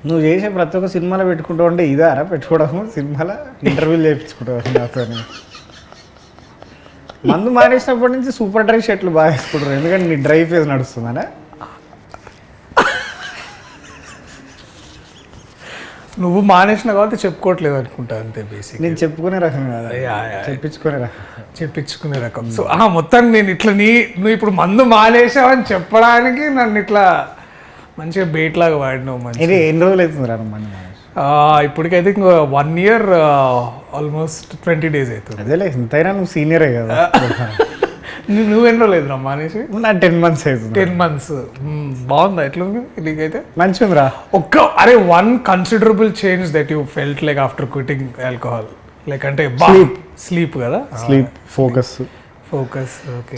నువ్వు చేసే ప్రతి ఒక్క సినిమాలో పెట్టుకుంటూ ఉంటే ఇదారా పెట్టుకోవడము సినిమాలో ఇంటర్వ్యూలు చేయించుకుంటావు నాతో. మందు మానేసినప్పటి నుంచి సూపర్ డ్రై షర్ట్లు బాగా వేసుకుంటారు, ఎందుకంటే నీ డ్రై ఫేజ్ నడుస్తుందనే. నువ్వు మానేసిన కాబట్టి చెప్పుకోవట్లేదు అనుకుంటా అంతే. బేసిక్ నేను చెప్పుకునే రకం కదా, చెప్పించుకునే రకం. సో మొత్తం నేను ఇట్లా నువ్వు ఇప్పుడు మందు మానేసావని చెప్పడానికి నన్ను ఇట్లా మంచిగా బేట్ లాగా వాడినావు. మంచి ఎన్ని రోజులు అవుతుంది రా మందు మానేసి? ఇప్పటికైతే ఇంకో 1 year ఆల్మోస్ట్ 20 days అవుతుంది. అదేలే, ఇంతైనా నువ్వు సీనియరే కదా. నువ్వు ఎన్నో లేదు రా మానేసి? నా 10 months అవుతుంది. 10 months. బాగుందా ఎట్లుంది నీకైతే? మంచిగా ఉందిరా. One considerable change that you felt like after quitting alcohol, like అంటే స్లీప్ కదా, స్లీప్, ఫోకస్,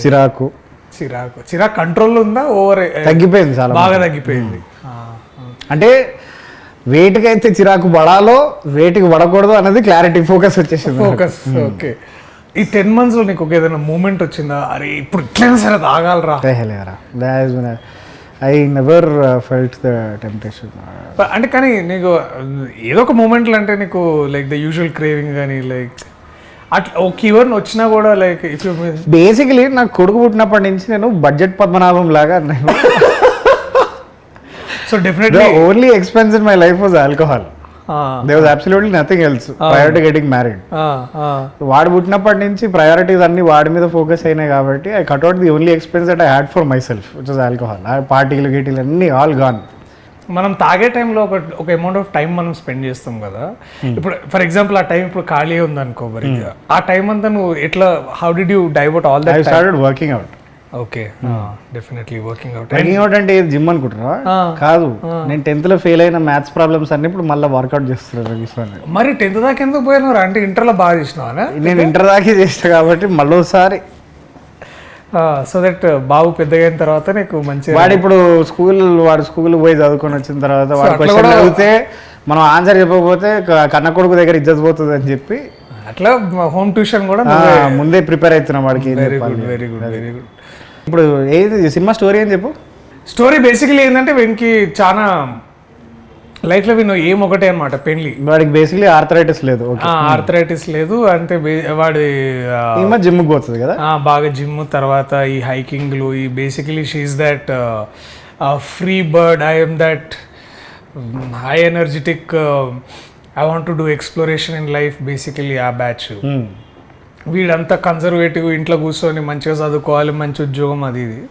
చిరాకు కంట్రోల్ ఉందా? ఓవర్ తగ్గిపోయింది, చాలా బాగా తగ్గిపోయింది. అంటే వేటికి అయితే చిరాకు పడాలో వేటికి పడకూడదు అన్నది క్లారిటీ, ఫోకస్ వచ్చేసింది. ఫోకస్. ఓకే. ఈ 10 months లో నీకు ఒక ఏదైనా మూమెంట్ వచ్చిందా, అరే ఇప్పుడు ఇట్లయినా సరే తాగాలరా? I never felt the temptation. అంటే కానీ నీకు ఏదో ఒక మూమెంట్లు అంటే నీకు లైక్ ద యూజువల్ క్రేవింగ్ కానీ లైక్ అట్లా ఒక ఈవెన్ వచ్చినా కూడా లైక్ ఇఫ్ యూ బేసికలీ నాకు కొడుకు పుట్టినప్పటి నుంచి నేను బడ్జెట్ పద్మనాభం లాగా నేను. So definitely only expense in my life was alcohol. There was absolutely nothing else prior to getting married. వాడు పుట్టినప్పటి నుంచి ప్రయారిటీస్ అన్ని వాడి మీద ఫోకస్ అయినాయి కాబట్టి I cut out the only expense that I had for my self which was alcohol. పార్టీలు గీటీలు అన్ని ఆల్ గాన్. మనం తాగే టైంలో ఒక అమౌంట్ ఆఫ్ టైం మనం స్పెండ్ చేస్తాం కదా. ఇప్పుడు ఫర్ ఎగ్జాంపుల్ ఆ టైం ఇప్పుడు ఖాళీ ఉంది అనుకో, మరి ఆ టైం అంతా నువ్వు ఎట్లా, how did you divert all that? I started working out. Okay, definitely working out. Working out అంటే జిమ్ అనుకుంటున్నా? కాదు, నేను 10th లో ఫెయిల్ అయిన మ్యాథ్స్ ప్రాబ్లమ్స్ అన్ని ఇప్పుడు మళ్ళీ వర్కౌట్ చేస్తున్నాను. మరి 10th దాకా ఎందుకు పోయినారు? అంటే ఇంటర్లో బాగా చేసినావా? నేను ఇంటర్ దాకే చేసిన కాబట్టి మళ్ళీసారి. సో దట్ బాబు పెద్దగా అయిన తర్వాత నీకు మంచి వాడు ఇప్పుడు వాడు స్కూల్ పోయి చదువుకొని వచ్చిన తర్వాత వాడు క్వశ్చన్ అడిగితే మనం ఆన్సర్ చెప్పకపోతే కన్న కొడుకు దగ్గర ఇజ్జత్ పోతుంది అని చెప్పి అట్లా హోమ్ ట్యూషన్ కూడా ముందే ప్రిపేర్ అవుతున్నాం వాడికి. Very good, very good, very good. ఇప్పుడు ఏది సినిమా స్టోరీ అని చెప్పు. స్టోరీ బేసికలీ ఏంటంటే వీనికి చాలా లైఫ్లో వీను ఏం ఒకటే అనమాట, పెళ్లి. వాడికి బేసికలీ ఆర్థరైటిస్ లేదు. ఆర్థరైటిస్ లేదు అంటే వాడి జిమ్కి పోతుంది కదా, బాగా జిమ్, తర్వాత ఈ హైకింగ్లు, ఈ basically she's that free bird, I'm that high energetic, I want to do exploration in life, basically ఆ బ్యాచ్. వీడంతా కన్జర్వేటివ్, ఇంట్లో కూర్చొని మంచిగా చదువుకోవాలి, మంచి ఉద్యోగం, అది ఇది.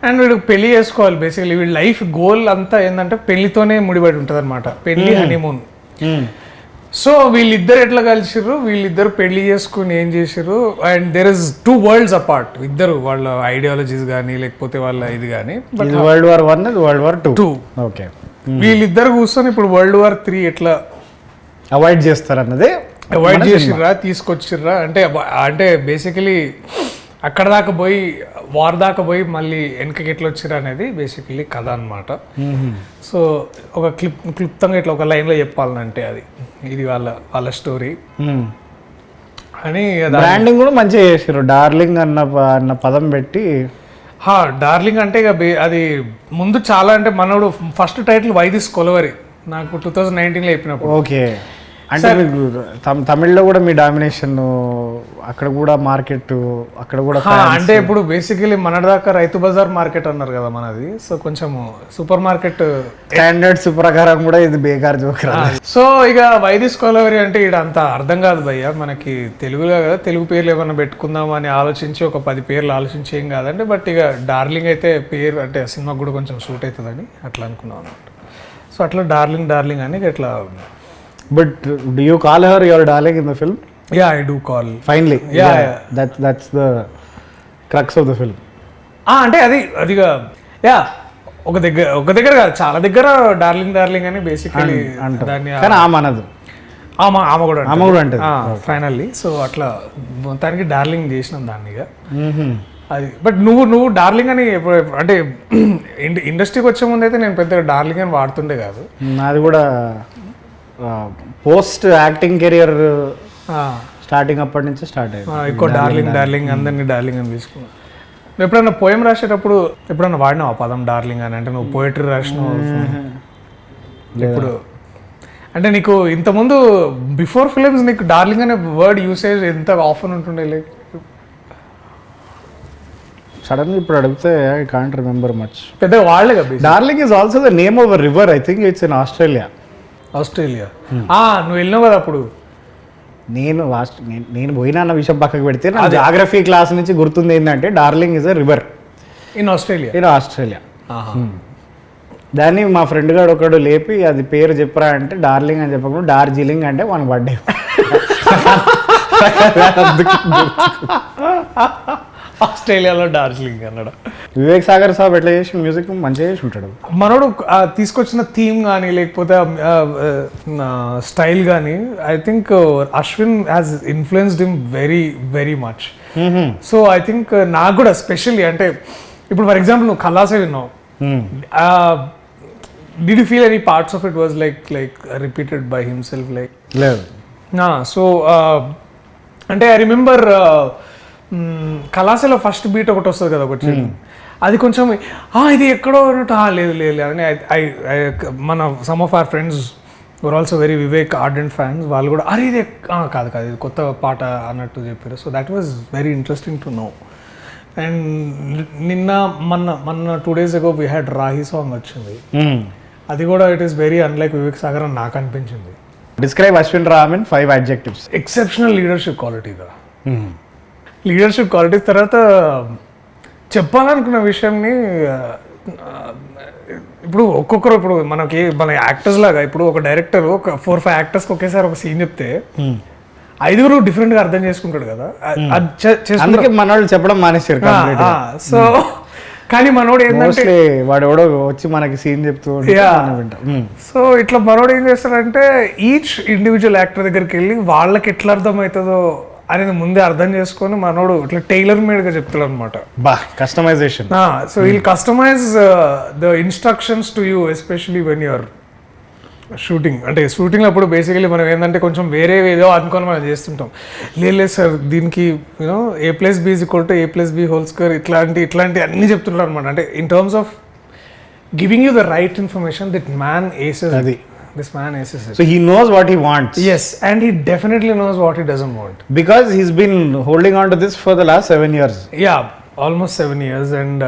అండ్ వీడు పెళ్లి చేసుకోవాలి. బేసికలీ వీడి లైఫ్ గోల్ అంతా ఏంటంటే పెళ్లితోనే ముడిపడి ఉంటుంది అనమాట, పెళ్లి, హనీమూన్. సో వీళ్ళిద్దరు ఎట్లా కలిసిర్రు, వీళ్ళిద్దరు పెళ్లి చేసుకుని ఏం చేసిర్రు, and there is 2 worlds apart. ఇద్దరు వాళ్ళ ఐడియాలజీస్ కానీ లేకపోతే వాళ్ళ ఇది కానీ. World War I, World War II. Okay, వీళ్ళిద్దరు కూర్చొని ఇప్పుడు World War III ఎట్లా అవాయిడ్ చేస్తారు అన్నది, అవాయిడ్ చేసిర్రా, తీసుకొచ్చిర్రా, అంటే బేసికలీ అక్కడ దాకా పోయి వార్ దాకా పోయి మళ్ళీ వెనకకి ఎట్లా వచ్చిర్రా అనేది బేసికలీ కథ అనమాట. సో ఒక క్లుప్తంగా ఇట్లా ఒక లైన్లో చెప్పాలంటే ఇది వాళ్ళ స్టోరీ అని. బ్రాండింగ్ కూడా మంచిగా చేసారు, డార్లింగ్ అన్న పదం పెట్టి. డార్లింగ్ అంటే ఇక అది ముందు చాలా, అంటే మనోడు first title why this Kolaveri నాకు 2019లో చెప్పినప్పుడు. ఓకే, అంటే మీకు తమిళ్లో కూడా మీ డామినేషన్, అక్కడ కూడా మార్కెట్, అక్కడ కూడా అంటే ఇప్పుడు బేసికలీ మన దాకా రైతు బజార్ మార్కెట్ అన్నారు కదా మనది. సో కొంచెం సూపర్ మార్కెట్ స్టాండర్డ్స్ ప్రకారం కూడా ఇది బేకార్ జోకర్. సో ఇక వైదిస్ కొలవరి అంటే ఇక్కడ అంత అర్థం కాదు భయ్య మనకి, తెలుగులో కదా, తెలుగు పేర్లు ఏమైనా పెట్టుకుందాం అని ఆలోచించి ఒక 10 పేర్లు ఆలోచించి ఏం కాదండి. బట్ ఇక డార్లింగ్ అయితే పేరు అంటే సినిమాకి కూడా కొంచెం సూట్ అవుతుందని అట్లా అనుకున్నాం అనమాట. సో అట్లా డార్లింగ్ అని ఇట్లా. But do you call her your darling in the film? Yeah, I do call. Finally. Yeah. That's the crux of the film. అంటే అదిగా ఒక దగ్గర కాదు, చాలా దగ్గర డార్లింగ్ అని బేసికలీ దాన్ని. కానీ ఆమె అనదు, ఆమె కూడా అంటది ఫైనల్లీ. సో అట్లా మొత్తానికి డార్లింగ్ చేసినాం దాన్ని ఇక అది. బట్ నువ్వు డార్లింగ్ అని అంటే ఇండస్ట్రీకి వచ్చే ముందు అయితే నేను పెద్దగా డార్లింగ్ అని వాడుతుండే కాదు. నాది కూడా పోస్ట్ యాక్టింగ్ కెరియర్ స్టార్టింగ్ అప్పటి నుంచి స్టార్ట్ అయ్యింది. ఎక్కువ డార్లింగ్ అందరినీ డార్లింగ్ అని తీసుకున్నాను. ఎప్పుడన్నా పోయం రాసేటప్పుడు ఎప్పుడన్నా వాడినావు ఆ పదం డార్లింగ్ అని? అంటే నువ్వు పోయిటరీ రాసినావు? ఇప్పుడు అంటే నీకు ఇంతకుముందు బిఫోర్ ఫిలిమ్స్ నీకు డార్లింగ్ అనే వర్డ్ యూసేజ్ ఎంత ఆఫన్ ఉంటుండే? లైక్ సడన్గా ఇప్పుడు అడిగితే ఐ కాంట్ రిమెంబర్ మచ్. పెద్దగా వాళ్ళే కదా. Darling is also the name of a river, I think it's in Australia. నువ్వు వెళ్ళినావు కదా అప్పుడు. నేను పోయినా అన్న విషయం పక్కకు పెడితే నా జాగ్రఫీ క్లాస్ నుంచి గుర్తుంది ఏంటంటే darling is a river in Australia. దాన్ని మా ఫ్రెండ్ గారు ఒకడు లేపి అది పేరు చెప్పరా అంటే డార్లింగ్ అని చెప్పకుండా డార్జిలింగ్ అంటే మనకు పడ్డే. ఆస్ట్రేలియాలో డార్జిలింగ్ అన్నాడు. వివేక్ సాగర్ సాబ్ ఎట్లా చేసి మ్యూజిక్ మంచిగా చేసి ఉంటాడు. మనోడు తీసుకొచ్చిన థీమ్ కానీ లేకపోతే స్టైల్ కానీ I think Ashwin has influenced him very very much. So I think నాకు కూడా స్పెషల్లీ అంటే ఇప్పుడు ఫర్ ఎగ్జాంపుల్ నువ్వు ఖలాసే విన్నావు. Did you feel any parts of it was like repeated by himself? Like లేదు. So అంటే ఐ రిమెంబర్ కళాశాల ఫస్ట్ బీట్ ఒకటి వస్తుంది కదా ఒకటి, అది కొంచెం ఇది ఎక్కడో అన్నట్టు లేదు లేదు అని మన some of our friends were also very Vivek ardent fans. వాళ్ళు కూడా అరే ఇది కాదు ఇది కొత్త పాట అన్నట్టు చెప్పారు. So that was very interesting to know. And మొన్న 2 days ago we had Rahi song వచ్చింది. అది కూడా it is very unlike Vivek Sagar అని నాకు అనిపించింది. Describe Ashwin Ram in 5 adjectives. Exceptional leadership క్వాలిటీగా. లీడర్షిప్ క్వాలిటీస్ తర్వాత చెప్పాలనుకున్న విషయంని ఇప్పుడు ఒక్కొక్కరు ఇప్పుడు మన యాక్టర్స్ లాగా ఇప్పుడు ఒక డైరెక్టర్ ఒక 4-5 యాక్టర్స్కి ఒకేసారి ఒక సీన్ చెప్తే 5 డిఫరెంట్గా అర్థం చేసుకుంటాడు కదా. అందుకే మనోళ్ళు చెప్పడం మానేశారు. సో కానీ మనోడు ఏంటంటే వాడు ఎవడో వచ్చి మనకి సీన్ చెప్తూ. సో ఇట్లా మనోడు ఏం చేస్తాడంటే ఈచ్ ఇండివిజువల్ యాక్టర్ దగ్గరికి వెళ్ళి వాళ్ళకి ఎట్లా అర్థమవుతుందో అనేది ముందే అర్థం చేసుకొని మనోడు ఇట్లా టైలర్ మేడ్గా చెప్తాడు అనమాట. Customization. So we'll customize the instructions to you especially when you're shooting. అంటే షూటింగ్ అప్పుడు బేసికలీ మనం ఏంటంటే కొంచెం వేరే ఏదో అనుకొని మనం చేస్తుంటాం. లేదు సార్ దీనికి యూనో A+B = A+B² ఇట్లాంటి అన్నీ చెప్తుంటారు అనమాట. అంటే in terms of giving you the right information that man aces. అది this man aces it. So he knows what he wants. Yes, and he definitely knows what he doesn't want. Because he's been holding on to this for the last 7 years. Yeah, almost 7 years, and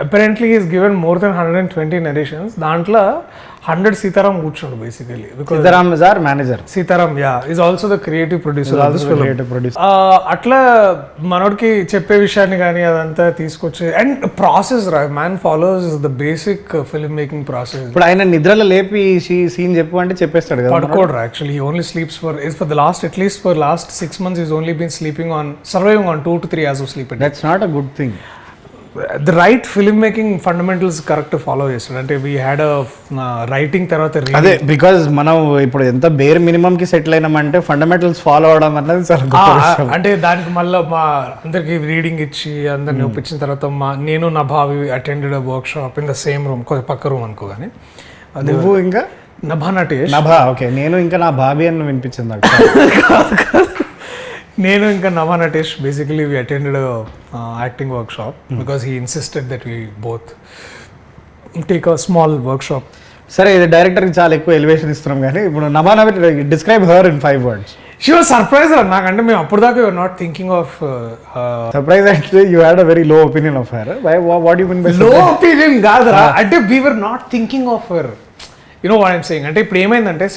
apparently he's given more than 120 narrations. Dantla 100 Sitaram కూర్చోడు basically. Because Sitaram is our manager. Sitaram, yeah, is also the creative producer of this film. Creative producer. అట్లా మనోడికి చెప్పే విషయాన్ని కానీ అదంతా తీసుకొచ్చి and process man follows the basic film making process. ఇప్పుడు ఆయన నిద్రలో లేపి సీన్ చెప్పు అంటే చెప్పేస్తాడు కదా. పడుకోడు actually. He only sleeps for the last at least for last 6 months he's only been surviving on 2 to 3 hours of sleep a day. That's not a good thing. The right film making fundamentals correct follow చేస్తాడు. అంటే we had writing తర్వాత అదే because మనం ఇప్పుడు ఎంత bear minimum కి settle అయినామంటే fundamentals follow అవడం అన్నది చాలా అంటే దానికి మళ్ళీ మా అందరికి రీడింగ్ ఇచ్చి అందరిని ఒప్పించిన తర్వాత నేను నా భావి attended work shop in the same room, పక్క రూమ్ అనుకోగానే. నువ్వు ఇంకా నభా నటేష్. ఓకే. నేను ఇంకా నా భావి అని వినిపించింది. నేను ఇంకా Nabha Natesh basically we attended acting workshop because he insisted that we both take a small workshop. సరే, ఇది డైరెక్టర్కి చాలా ఎక్కువ ఎలివేషన్ ఇస్తున్నాం కానీ ఇప్పుడు Nabha describe her in 5 words. She was surprise నాకంటే మేము అప్పుడు దాకా you're not thinking of surprise అంటే you had a very low opinion of her. What you mean by low opinion? కాదురా, అంటే we were not thinking of her. You know what I'm saying. అంటే ఇప్పుడు ఏమైందంటే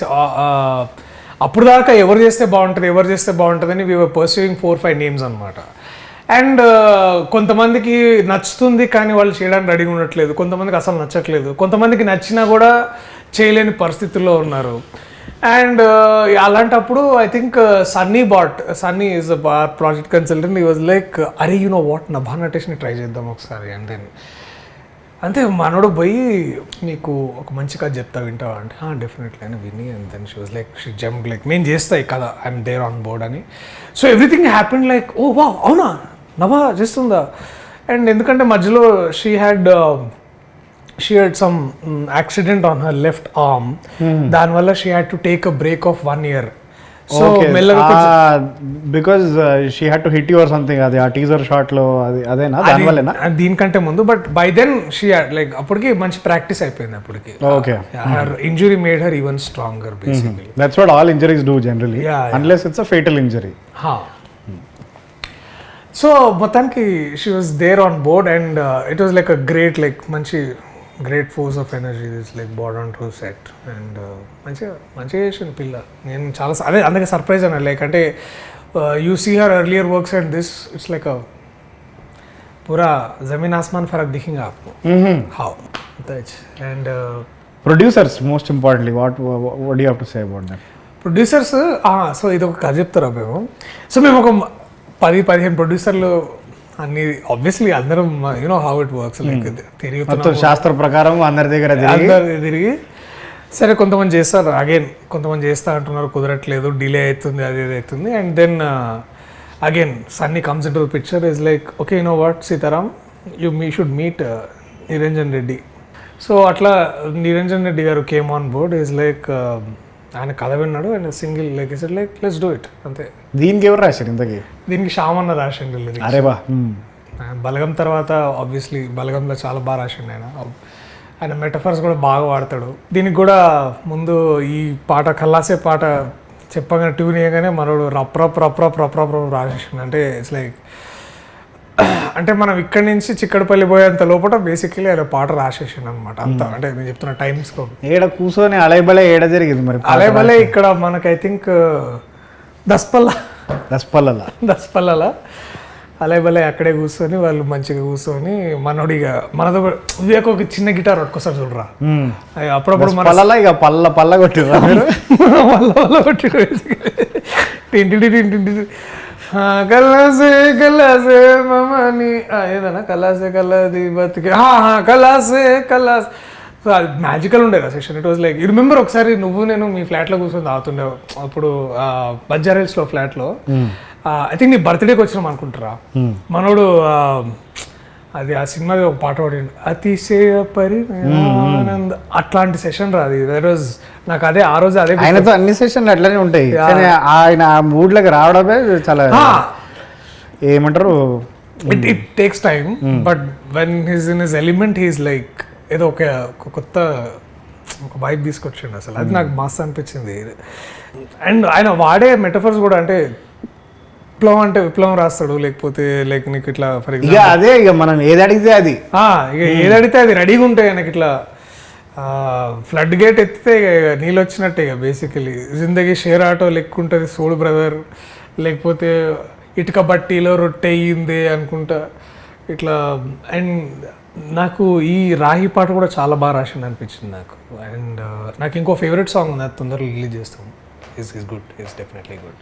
అప్పుడు దాకా ఎవరు చేస్తే బాగుంటుంది అని వీ వర్ పర్సూయింగ్ 4-5 నేమ్స్ అనమాట. అండ్ కొంతమందికి నచ్చుతుంది కానీ వాళ్ళు చేయడానికి రెడీగా ఉండట్లేదు, కొంతమందికి అసలు నచ్చట్లేదు, కొంతమందికి నచ్చినా కూడా చేయలేని పరిస్థితుల్లో ఉన్నారు. అండ్ అలాంటప్పుడు I think Sunny is project consultant. He was like అరే యు నో వాట్ నభా నటేష్ని ట్రై చేద్దాం ఒకసారి. అండ్ దెన్ అంతే మనోడు పోయి నీకు ఒక మంచి కథ చెప్తా వింటావా అంటే డెఫినెట్లీ అని విని. And then she was like she jump like నేను చేస్తాయి కదా, ఐఎమ్ దేర్ ఆన్ బోర్డ్ అని. So everything happened like oh wow అవునా నభా చేస్తుందా. అండ్ ఎందుకంటే మధ్యలో she had some accident on her left arm. దానివల్ల she had to take a break of 1 year. So మెల్లగా because she had to hit you or something, అది ఆ teaser shot లో అదేనా దానివల్లేనా? దీనికంటే ముందు, but by then she like అప్పటికి మంచి ప్రాక్టీస్ అయిపోయింది అప్పటికి. Okay, her injury made her even stronger basically. That's what all injuries do generally, unless it's a fatal injury. So మొత్తానికి she was there on board and it was like a great, like మంచి great force of energy this like board on to set. And మంచిగా చేసింది పిల్ల. నేను చాలా అదే అందుకే surprise అన్నా, లైక్ అంటే you see her earlier works and this it's like a పూరా జమీన్ ఆస్మాన్ ఫరక్ దిఖేగా ఆప్కో. How and producers most importantly what do you have to say about that? Producers, so ఇది ఒక కథ చెప్తారా మేము. సో మేము ఒక 10-15 ప్రొడ్యూసర్లు అన్ని, ఆబ్వియస్లీ అందరం you know how it works, like తిరుగుతున్నాం శాస్త్ర ప్రకారం అందరి దగ్గర తిరిగి సరే కొంతమంది చేస్తారు, అగైన్ కొంతమంది చేస్తా అంటున్నారు, కుదరట్లేదు, డిలే అవుతుంది, అది అవుతుంది. And then again Sunny comes in to the picture, is like okay you know what Sitaram, you should meet Niranjan Reddy. So అట్లా నిరంజన్ రెడ్డి గారు came on board. Is like ఆయన కథ విన్నాడు and single like is like let's do it అంతే. దీనికి ఎవరు రాశారు ఇంతకీ? దీనికి శ్యామన్న రాసిండు. అరే బా, బలగం తర్వాత ఆబ్వియస్లీ బలగంలో చాలా బాగా రాసిండు ఆయన. ఆయన మెటఫర్స్ కూడా బాగా వాడతాడు. దీనికి కూడా ముందు ఈ పాట కల్లాసే పాట చెప్పగానే ట్యూన్ చేయగానే మనోడు రప్ రాసేసిండు. అంటే ఇట్స్ లైక్ అంటే మనం ఇక్కడి నుంచి చిక్కడపల్లి పోయేంత లోపల బేసిక్లీ ఆయన పాట రాసేసిండు అనమాట అంతా. అంటే నేను చెప్తున్నా టైమ్స్ ఏడ కూర్చొని అలైబలే ఏడ జరిగింది మరి? అలైబలే ఇక్కడ మనకు ఐ థింక్ దస్పల్లల అలైబలే అక్కడే కూర్చొని వాళ్ళు మంచిగా కూర్చొని మనోడిగా మనతో వివేక్ ఒక చిన్న గిటార్ పట్టుకొస్తారు చూడరా, అప్పుడప్పుడు మన ఇక పల్ల కొట్టి టింటి కల్లాసే మమని ఏదన్నా కల్లాది బతికే కల్లాసే. సో అది మ్యాజికల్ ఉండేది ఆ session. It was like you remember ఒకసారి నువ్వు నేను మీ ఫ్లాట్లో కూర్చొని తాగుతుండే అప్పుడు బంజారాహిల్స్లో ఫ్లాట్లో, ఐ థింక్ నీ బర్త్డేకి వచ్చినాం అనుకుంటారా. మనోడు అది ఆ సినిమాది ఒక పాట పాడిండు, అతిశయ పరిణానంద, అట్లాంటి సెషన్ రా అది. దట్ వాజ్ నాకు అదే ఆ రోజు అదే. ఆయనతో అన్ని సెషన్లు అట్లనే ఉంటాయి, ఆయన ఆ మూడ్లోకి రావడమే చాలా ఏమంటారు, it takes time, but when he's in his element he's like ఏదో ఒక కొత్త ఒక వైబ్ తీసుకొచ్చిండు అసలు. అది నాకు మస్తు అనిపించింది. అండ్ ఆయన వాడే మెటఫర్స్ కూడా, అంటే విప్లవం అంటే విప్లవం రాస్తాడు, లేకపోతే లైక్ నీకు ఇట్లా ఫర్ ఎగ్జాంపుల్ అదే ఇక మనం ఏది అడిగితే అది, ఇక ఏది అడిగితే అది రెడీగా ఉంటాయి ఆయనకి. ఇట్లా ఫ్లడ్ గేట్ ఎత్తితే ఇక నీళ్ళు వచ్చినట్టే ఇక బేసికలీ. జిందగీ షేర్ ఆటో లెక్క ఉంటుంది సోడు బ్రదర్, లేకపోతే ఇటుక బట్టీలో రొట్టె అయ్యింది అనుకుంటా ఇట్లా. అండ్ నాకు ఈ రాహి పాట కూడా చాలా బాగా రాసింది అనిపించింది నాకు. అండ్ నాకు ఇంకో ఫేవరెట్ సాంగ్ ఉంది, అది తొందరగా రిలీజ్ చేస్తాం. Is good, is definitely good.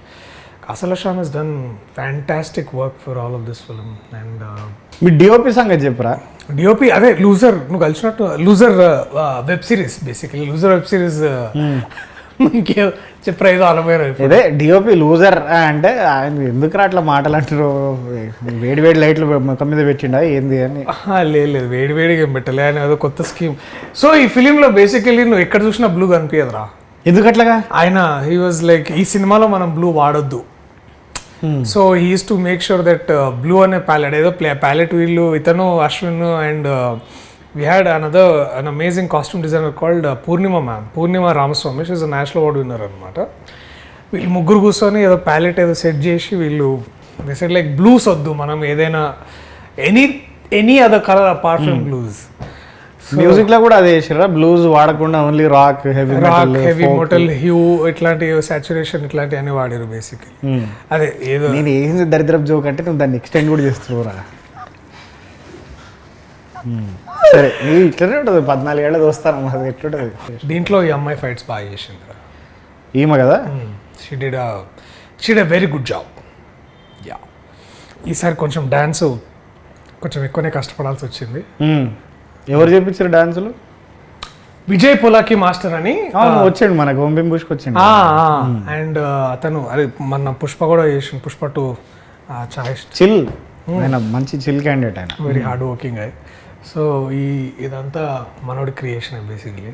Asal Sham has done fantastic work for all of this film. And మీ డిఓపి సంగతి చెప్పరా? డిఓపి అదే లూజర్, నువ్వు కలిసినట్టు Loser web series, basically Loser web series చెప్పరా ఏదో అనుభవం. అదే డిఓపి లూజర్ అంటే ఆయన ఎందుకు అట్లా మాటలు అంటారు, వేడి లైట్లు ముఖం మీద పెట్టిండా ఏంది అని? లేదు వేడిగా ఏం పెట్టలే, ఆయన ఏదో కొత్త స్కీమ్. సో ఈ ఫిలింలో బేసికలీ నువ్వు ఎక్కడ చూసినా బ్లూ కనిపించదురా. ఎందుకట్లాగా? ఆయన హీ వాజ్ లైక్ ఈ సినిమాలో మనం బ్లూ వాడొద్దు. So he used to make sure that blue అనే ప్యాలెట్, ఏదో ప్యాలెట్ వీళ్ళు ఇతను Ashwin and we had another an amazing costume designer called Purnima Ramaswamy. She is a national award winner అనమాట. వీళ్ళు ముగ్గురు కూర్చొని ఏదో ప్యాలెట్ ఏదో సెట్ చేసి వీళ్ళు సెట్ లైక్ బ్లూస్ వద్దు, మనం ఏదైనా any other colour apart from blues. Music లో కూడా అదే చేసారా, బ్లూస్ వాడకుండా only rock, heavy metal, hue ఇట్లాంటి సాచురేషన్ ఇట్లాంటి అన్ని వాడారు బేసిక్లీ. అదే ఏదో నేను ఏంది దరిద్రపు జోక్ అంటే నువ్వు దాన్ని ఎక్స్టెండ్ కూడా చేస్తున్నావురా. సరే ఇట్లనే ఉంటుంది, 14 ఏళ్ళది వస్తాను అది ఎట్లుంటుంది. దీంట్లో ఈ అమ్మాయి ఫైట్స్ బాగా చేసింది ఈమె కదా. She did a very good job. Yeah, ఈసారి కొంచెం డాన్స్ కొంచెం ఎక్కువనే కష్టపడాల్సి వచ్చింది. ఎవరు చేపించారు డాన్సులు? విజయ్ పొలాకి మాస్టర్ అని వచ్చాడు మనకు, ఓం బిం పుష్ప వచ్చిండు. అండ్ అతను అదే మన పుష్ప కూడా చేసిండు, పుష్ప 2 చిల్, ఆయన మంచి చిల్ క్యాండిడేట్, ఆయన వెరీ హార్డ్ వర్కింగ్ అయ్యి. సో ఇదంతా మనోడి క్రియేషన్ బేసిక్లీ.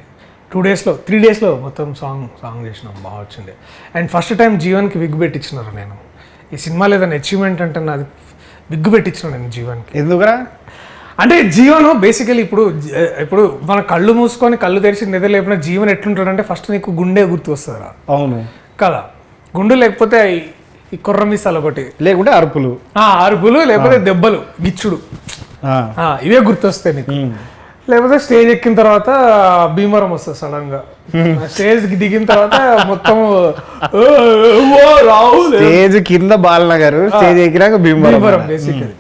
2 daysలో 3 daysలో మొత్తం సాంగ్ చేసినాం, బాగా వచ్చింది. అండ్ ఫస్ట్ టైం జీవన్కి విగ్ పెట్టించినారు. నేను ఈ సినిమా లేదని అచీవ్మెంట్ అంటే నాది విగ్ పెట్టించిన నేను జీవన్కి. ఎందుకురా అంటే జీవన్ బేసికలీ ఇప్పుడు మన కళ్ళు మూసుకొని కళ్ళు తెరిచి నిద్ర లేపిన జీవన్ ఎట్లుంటాడంటే ఫస్ట్ నీకు గుండె గుర్తు వస్తుందిరా. అవును కదా, గుండు లేకపోతే ఈ కుర్ర మిసాలు ఒకటి, లేకుంటే అరుపులు లేకపోతే దెబ్బలు గిచ్చుడు, ఇవే గుర్తొస్తాయి నీకు. లేకపోతే స్టేజ్ ఎక్కిన తర్వాత భీమవరం వస్తుంది సడన్ గా. స్టేజ్ దిగిన తర్వాత మొత్తం స్టేజ్ కింద బాలనగర్, స్టేజ్ ఎక్కినాక భీమవరం బేసికలీ.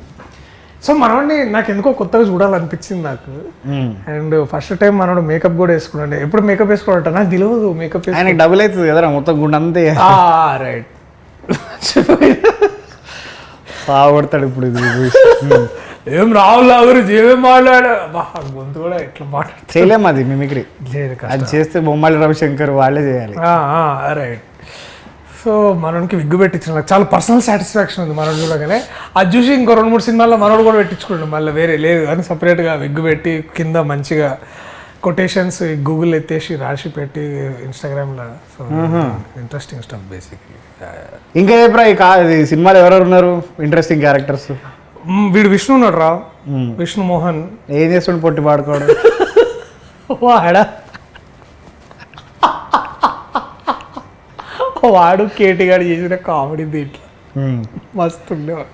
సో మనోడిని నాకు ఎందుకో కొత్తగా చూడాలనిపించింది నాకు. అండ్ ఫస్ట్ టైం మనోడు మేకప్ కూడా వేసుకున్నాడు. ఎప్పుడు మేకప్ వేసుకోవట నాకు తెలియదు. మేకప్ ఆయనకి డబుల్ అవుతుంది కదా మొత్తం గుండె అంతే. రైట్ బాగుపడతాడు ఇప్పుడు. ఇది ఏం రావులా గురించి ఏమేం మాట్లాడా, గొంతు కూడా ఎట్లా మాట్లాడు చేయలేము. అది మిమిక్రీ అది చేస్తే బొమ్మాలి రవిశంకర్ వాళ్ళే చేయాలి. రైట్. సో మనోడికి విగ్గు పెట్టించిన నాకు చాలా పర్సనల్ సాటిస్ఫాక్షన్ ఉంది. మనోడు చూడగానే అది చూసి ఇంకో 2-3 సినిమాల్లో మనోడు కూడా పెట్టించుకోండి, మళ్ళీ వేరే లేదు అని సపరేట్గా విగ్గు పెట్టి కింద మంచిగా కొటేషన్స్ గూగుల్ ఎత్తేసి రాసి పెట్టి ఇన్స్టాగ్రామ్లో. So interesting stuff basically. ఇంకా ఈ సినిమాలో ఎవరెవరు ఉన్నారు ఇంట్రెస్టింగ్ క్యారెక్టర్స్? వీడు విష్ణు ఉన్నాడు రా, విష్ణు మోహన్. ఏం చేస్తుండే పొట్టి పాడుకోవడం వాడు కేటీ గారు చేసిన కామెడీ దీంట్లో మస్తు ఉండేవాడు.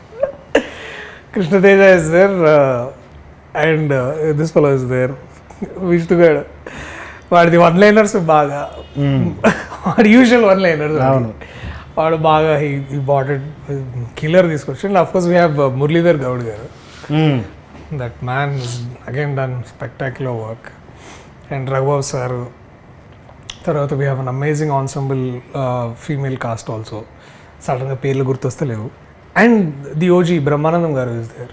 Krishnateja is there and this fellow is there. Vishnu గారు వాడిది 1-liners బాగా, వాడి యూజువల్ 1-liners. వాడు బాగా ఈ బాటెడ్ కిల్లర్ తీసుకొచ్చి. And of course we have Muralidhar Goud garu. That man is again done spectacular work. And Raghubabu sir. తర్వాత we have an amazing ensemble female cast also. సడన్గా పేర్లు గుర్తొస్తలేవు. And the OG Brahmanandam garu is there.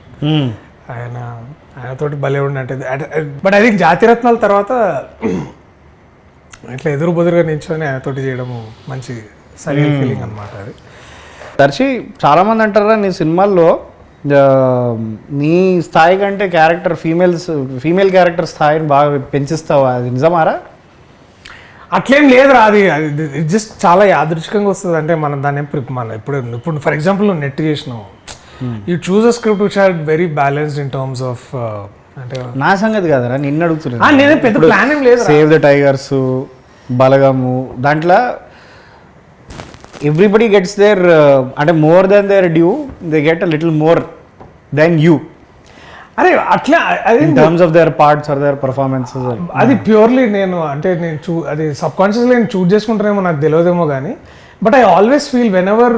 ఆయనతోటి భలే ఉండే. బట్ ఐ థింక్ జాతిరత్నాల తర్వాత ఇట్లా ఎదురు బెదురుగా నిల్చొని ఆయనతోటి చేయడము మంచి సరైన ఫీలింగ్ అనమాట. అది దర్శి చాలా మంది అంటారా నీ సినిమాల్లో నీ స్థాయి కంటే ఫీమేల్ క్యారెక్టర్ స్థాయిని బాగా పెంచిస్తావా? అది నిజమారా? అట్లేం లేదురా. అది జస్ట్ చాలా యాదృచ్ఛికంగా వస్తుంది. అంటే మనం దాన్ని మన ఇప్పుడు ఫర్ ఎగ్జాంపుల్ నువ్వు నెట్ చేసినావు, you choose a script which are very balanced in terms of. అంటే నా సంగతి కదరా, నిన్ను అడుగుతున్నా. నేనే పెద్ద ప్లాన్ ఏం లేదు. సేవ్ ద టైగర్స్, బలగము, దాంట్లో ఎవ్రీబడి గెట్స్ దేర్ అంటే more than their due, they get a little more than you. అరే అట్లా in terms of their parts or their performances. నేను ప్యూర్లీ అది సబ్ కాన్షియస్లీ నేను చూజ్ చేసుకుంటానేమో నాకు తెలియదేమో కానీ, but I always feel whenever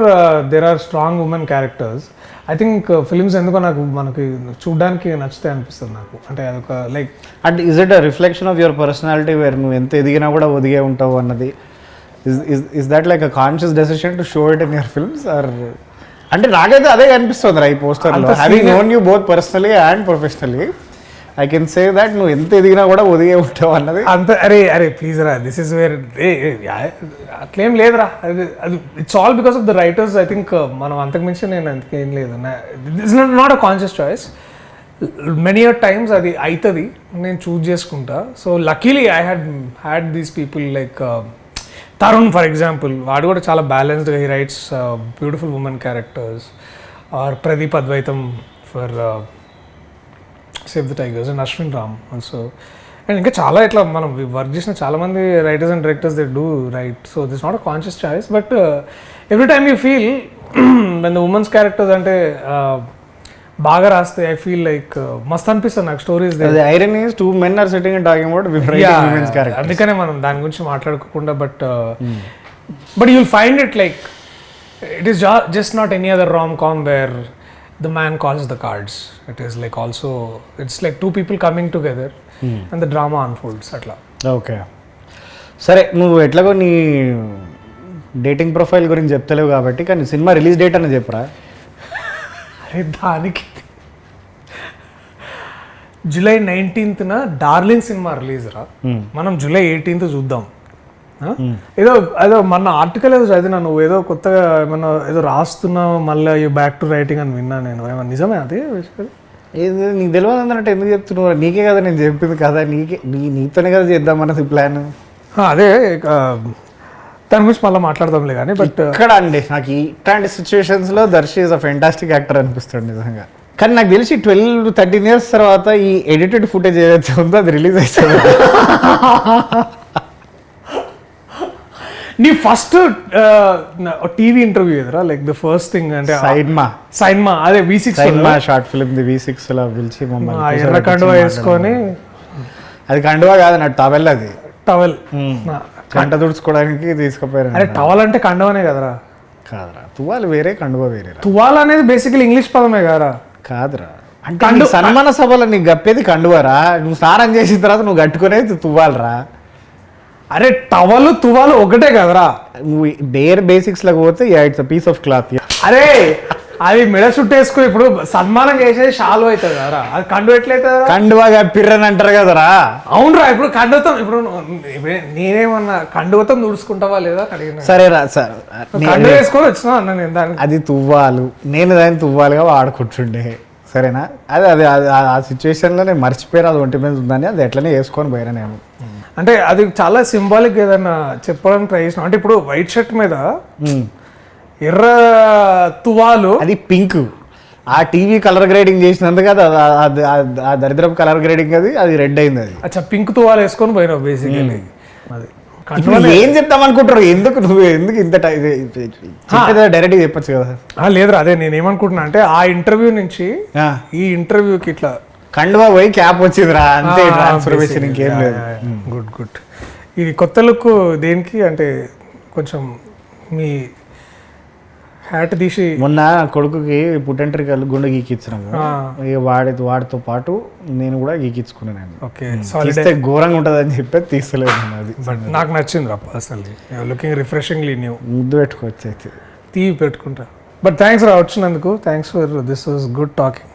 there are strong women characters, I think films ఎందుకో మనకి చూడడానికి నచ్చుతాయి అనిపిస్తుంది నాకు. అంటే అదొక లైక్ అంటే is it a reflection of your personality where నువ్వు ఎంత ఎదిగినా కూడా ఒదిగే ఉంటావు అన్నది? Is that like a conscious decision to show it in your films or? అంటే నాకైతే అదే కనిపిస్తుంది రా ఈ పోస్టర్లో. Having known you both personally and professionally, I can say that నువ్వు ఎంత ఎదిగినా కూడా ఒదిగే ఉంటావు అన్నది. అంత అరే ప్లీజ్ రా, దిస్ ఇస్ వేర్ అట్లేం లేదురా. అది it's all because of the writers. I think మనం అంతకుమించి నేను అంతకేం లేదు. This not a conscious choice. Many times అది అవుతుంది, నేను చూజ్ చేసుకుంటా. So luckily I had these people like Tarun for example. వాడు కూడా చాలా బ్యాలెన్స్డ్గా he writes beautiful women characters. Or Pradeep Advaitham for Save the Tigers and Ashwin Ram also. And ఇంకా చాలా ఇట్లా మనం వర్క్ చేసిన చాలామంది writers and directors they do right. So this not a conscious choice, but every time you feel when the women's characters అంటే బాగా రాస్తే I feel like మస్త్ అనిపిస్తుంది నాకు stories. Iron is 2 men are sitting and talking about women's characters. అందుకనే మనం దాని గురించి మాట్లాడుకోకుండా, but you will find it like it is just not any other rom-com where the man calls the cards. It is like also, it's like 2 people coming together and the drama unfolds atla. Okay సరే, నువ్వు ఎట్లాగో నీ dating profile గురించి చెప్తలేవు కాబట్టి, కానీ cinema release date అని చెప్పరా? అరే దానికి July 19th darling cinema release రా. మనం July 18th చూద్దాం. ఏదో మన ఆర్టికల్ ఏదో చదివినా, నువ్వు ఏదో కొత్తగా ఏమన్నా ఏదో రాస్తున్నావు మళ్ళీ బ్యాక్ టు రైటింగ్ అని విన్నా నేను. ఏమన్నా నిజమే అది? ఏది నీకు తెలియదు అన్నట్టు ఎందుకు చెప్తున్నావు? నీకే కదా నేను చెప్పింది కదా, నీతోనే కదా చేద్దాం అన్నది ప్లాన్. అదే దాని గురించి మళ్ళీ మాట్లాడదాంలే కానీ బట్ ఇక్కడ అండి నాకు ఇట్లాంటి సిచ్యువేషన్స్ లో Darshi is a fantastic actor అనిపిస్తాడు నిజంగా. కానీ నాకు తెలిసి 12-13 years తర్వాత ఈ ఎడిటెడ్ ఫుటేజ్ ఏదైతే ఉందో అది రిలీజ్ అవుతుంది. నీ ఫస్ట్ టీవీ ఇంటర్వ్యూ ఎదురా లైక్ ద ఫస్ట్ థింగ్ అంటే సైన్మా అదే V6 short film the V6 లో పిలిచి మమ్మల్ని ఎర్ర కండువా వేసుకొని, అది కండువా కాదు నా టవల్, అది టవల్ కంట తుడుచుకోవడానికి తీసుకుపోయారు. అరే టవల్ అంటే కండువానే కదరా? కాదురా, తువ్వాలు వేరే కండువా వేరే. తువాల్ అనేది బేసికలీ ఇంగ్లీష్ పదమే కదరా? కాదురా, అంటే సన్మాన సభలో నీకు గప్పేది కండువారా, నువ్వు స్నానం చేసిన తర్వాత నువ్వు కట్టుకునేది తువ్వాలరా. అరే టవల్ తువాలు ఒకటే కదరా? నువ్వు బేర్ బేసిక్స్ లాగా పోతే ఇట్స్ పీస్ ఆఫ్ క్లాత్. అరే అది మెడ చుట్టేసుకో, ఇప్పుడు సన్మానం చేసేది షాల్వ్ అవుతుంది కదరా, అది కండు ఎట్లయితుంది? కండువాగా పిర్రని అంటారు కదరా. అవునరా, ఇప్పుడు కండువతం, ఇప్పుడు నేనేమన్నా కండువతం తుడుచుకుంటావా లేదా అడిగిన. సరేరా సార్, కండు వేసుకొని వచ్చినా అన్న నేను దాన్ని. అది తువ్వాలు, నేను దాన్ని తువ్వాలుగా వాడుకుంటుండే, సరేనా? అదే అదే ఆ సిచ్యువేషన్లో నేను మర్చిపోయాను అది ఒంటి మీద ఉందని, అది ఎట్లనే వేసుకొని పోయినా నేను. అంటే అది చాలా సింబాలిక్ ఏదన్నా చెప్పడానికి ట్రై చేసిన. అంటే ఇప్పుడు వైట్ షర్ట్ మీద ఎర్ర తువాలు, అది పింక్, ఆ టీవీ కలర్ గ్రేడింగ్ చేసినందుకు అది ఆ దరిద్రపు కలర్ గ్రేడింగ్ అది రెడ్ అయింది. అది అచ్చా పింక్ తువాలు వేసుకొని పోయినావు బేసికలీ. అది ఏం చెప్తాం అనుకుంటారు, ఎందుకు ఇంత డైరెక్ట్ చెప్పచ్చు కదా? లేదురా, అదే నేను ఏమనుకుంటున్నా అంటే ఆ ఇంటర్వ్యూ నుంచి ఈ ఇంటర్వ్యూకి ఇట్లా కండువా పోయి క్యాప్ వచ్చిందిరా, అంతే ట్రాన్స్ఫర్మేషన్, ఇంకేం లేదు. Good good. ఇది కొత్త లుక్ దేనికి అంటే కొంచెం మీ హ్యాట్ తీసి మొన్న కొడుకుకి పుట్టెంట్రికలు గుండె గీకిచ్చినాము, వాడితో పాటు నేను కూడా గీకించుకున్నాను. ఓకే, ఘోరంగా ఉంటుంది అని చెప్పి తీస్తలేదు. అది బట్ నాకు నచ్చింది రా అసలు, లుకింగ్ రిఫ్రెషింగ్లీ న్యూ. ముద్దు పెట్టుకోవచ్చు అయితే, తీవి పెట్టుకుంటా. బట్ థ్యాంక్స్ రా వచ్చినందుకు, thanks for this was good talking.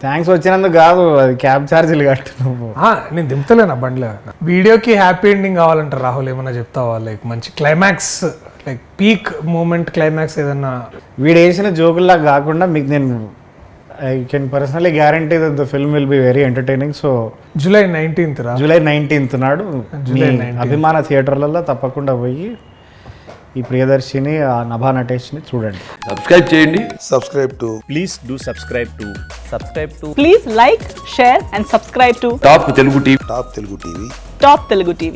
Thanks వచ్చినందుకు కాదు, అది క్యాబ్ ఛార్జీలు కట్టు నువ్వు. నేను దింపుతలేనా బండిలో. వీడియోకి హ్యాపీ ఎండింగ్ కావాలంటారు రాహుల్, ఏమన్నా చెప్తావా? లైక్ మంచి climax, like peak moment climax ఏదన్నా. వీడు వేసిన జోకుల్లా కాకుండా మీకు నేను I can personally guarantee that the film will be very entertaining. So July 19th July 19th నాడు అభిమాన థియేటర్లలో తప్పకుండా పోయి ఈ ప్రియదర్శిని, నభా నటేష్ని చూడండి. సబ్స్క్రైబ్ చేయండి. Please do subscribe to Please like, share and subscribe to top Telugu TV. Top Telugu TV. Top Telugu TV.